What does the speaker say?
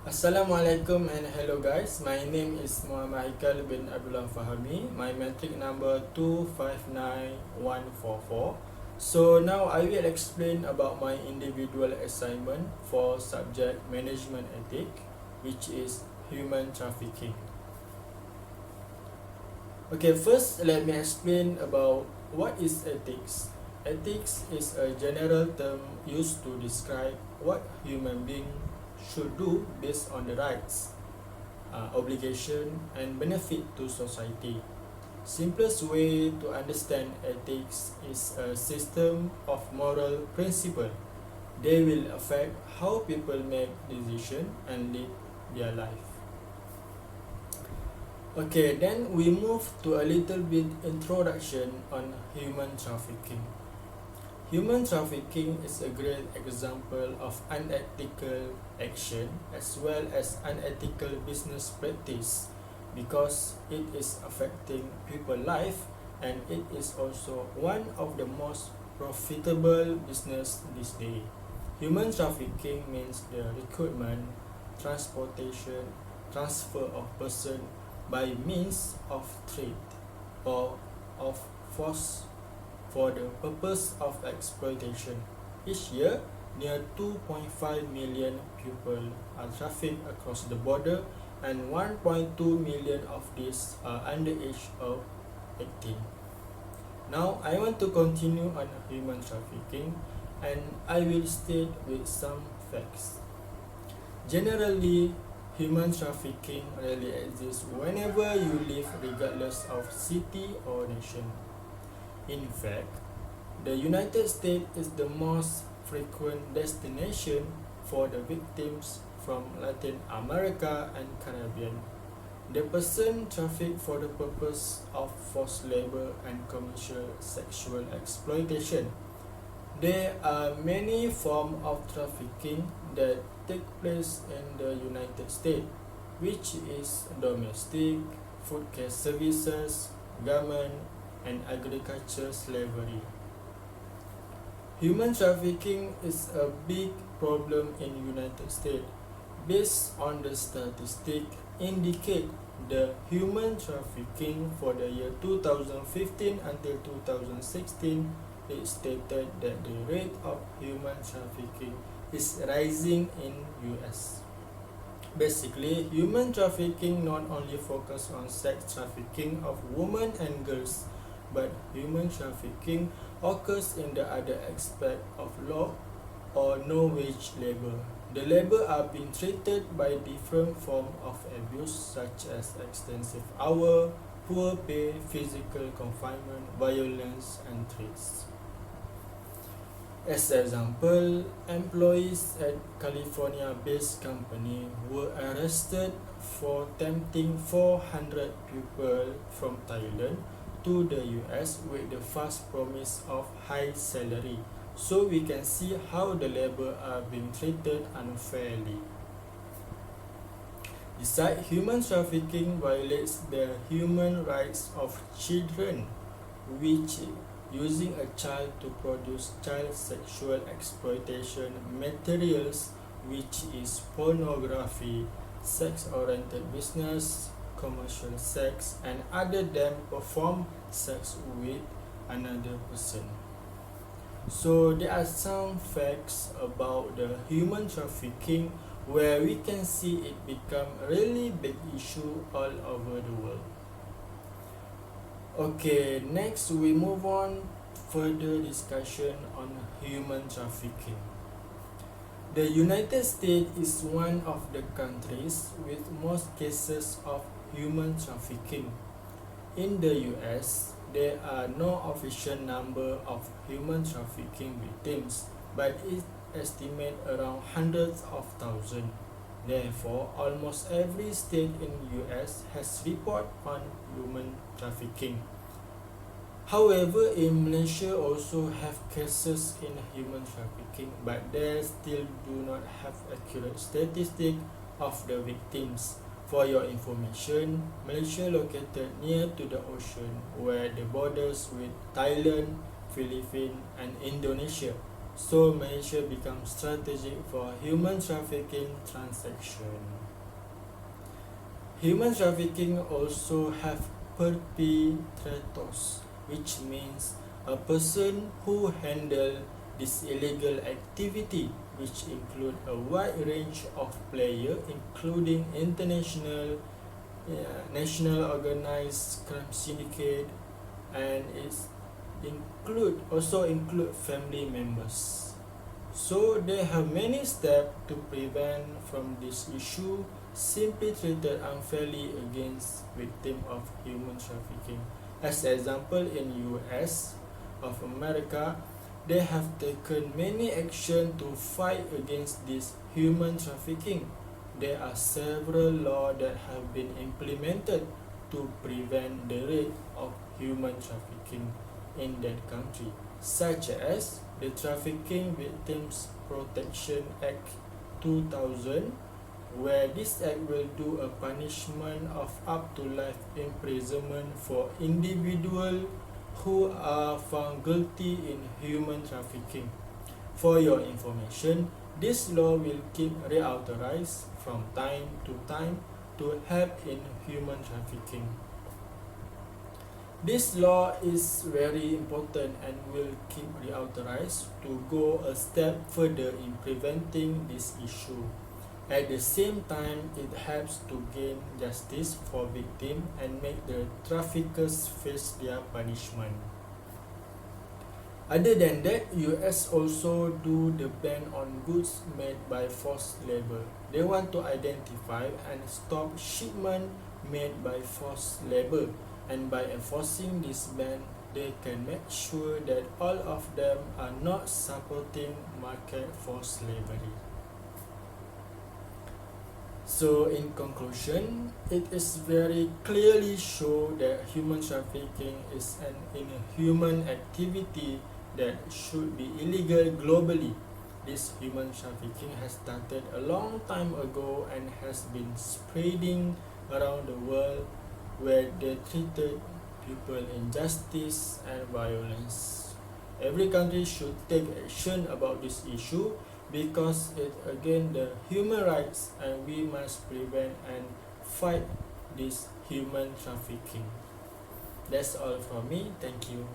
Assalamualaikum and hello guys. My name is Muhammad Haikal bin Abdullah Fahami. My metric number 259144. So now I will explain about my individual assignment for subject management ethic, which is human trafficking. Okay, first let me explain about what is ethics. Ethics is a general term used to describe what human beings should do based on the rights, obligation and benefit to society. Simplest way to understand ethics is a system of moral principle. They will affect how people make decisions and live their life. Okay, then we move to a little bit introduction on human trafficking. Human trafficking is a great example of unethical action as well as unethical business practice because it is affecting people's life and it is also one of the most profitable business this day. Human trafficking means the recruitment, transportation, transfer of person by means of trade or of force for the purpose of exploitation. Each year, near 2.5 million people are trafficked across the border and 1.2 million of these are under age of 18. Now, I want to continue on human trafficking and I will state with some facts. Generally, human trafficking really exists whenever you live regardless of city or nation. In fact, the United States is the most frequent destination for the victims from Latin America and Caribbean. The person trafficked for the purpose of forced labor and commercial sexual exploitation. There are many forms of trafficking that take place in the United States, which is domestic, food care services, garment, and agriculture slavery. Human trafficking is a big problem in United States. Based on the statistic indicate the human trafficking for the year 2015 until 2016, it stated that the rate of human trafficking is rising in US. Basically, human trafficking not only focus on sex trafficking of women and girls, but human trafficking occurs in the other aspect of law or no-wage labor. The labor are being treated by different forms of abuse such as extensive hour, poor pay, physical confinement, violence, and threats. As example, employees at California-based company were arrested for tempting 400 people from Thailand to the US with the false promise of high salary. So we can see how the labor are being treated unfairly. Besides, human trafficking violates the human rights of children, which using a child to produce child sexual exploitation materials, which is pornography, sex-oriented business, commercial sex, and other than perform sex with another person. So there are some facts about the human trafficking where we can see it become a really big issue all over the world. Okay, next we move on further discussion on human trafficking. The United States is one of the countries with most cases of human trafficking. In the US, there are no official number of human trafficking victims, but it estimates around hundreds of thousands. Therefore, almost every state in US has report on human trafficking. However, in Malaysia also have cases in human trafficking, but they still do not have accurate statistics of the victims. For your information, Malaysia located near to the ocean where the borders with Thailand, Philippines and Indonesia. so Malaysia becomes strategic for human trafficking transaction. Human trafficking also have perpetrators, which means a person who handle this illegal activity, which include a wide range of players including international, national organized crime syndicate, and include family members. So they have many steps to prevent from this issue simply treated unfairly against victims of human trafficking. As example, in US of America, they have taken many action to fight against this human trafficking. There are several laws that have been implemented to prevent the rate of human trafficking in that country, such as the Trafficking Victims Protection Act 2000, where this act will do a punishment of up to life imprisonment for individuals who are found guilty in human trafficking. For your information, this law will keep reauthorized from time to time to help in human trafficking. This law is very important and will keep reauthorized to go a step further in preventing this issue. At the same time, it helps to gain justice for victims and make the traffickers face their punishment. Other than that, US also do the ban on goods made by forced labor. They want to identify and stop shipment made by forced labor, and by enforcing this ban, they can make sure that all of them are not supporting market for slavery. So in conclusion, it is very clearly shown that human trafficking is an inhuman activity that should be illegal globally. This human trafficking has started a long time ago and has been spreading around the world, where they treated people injustice and violence. Every country should take action about this issue because it against the human rights, and we must prevent and fight this human trafficking. That's all from me. Thank you.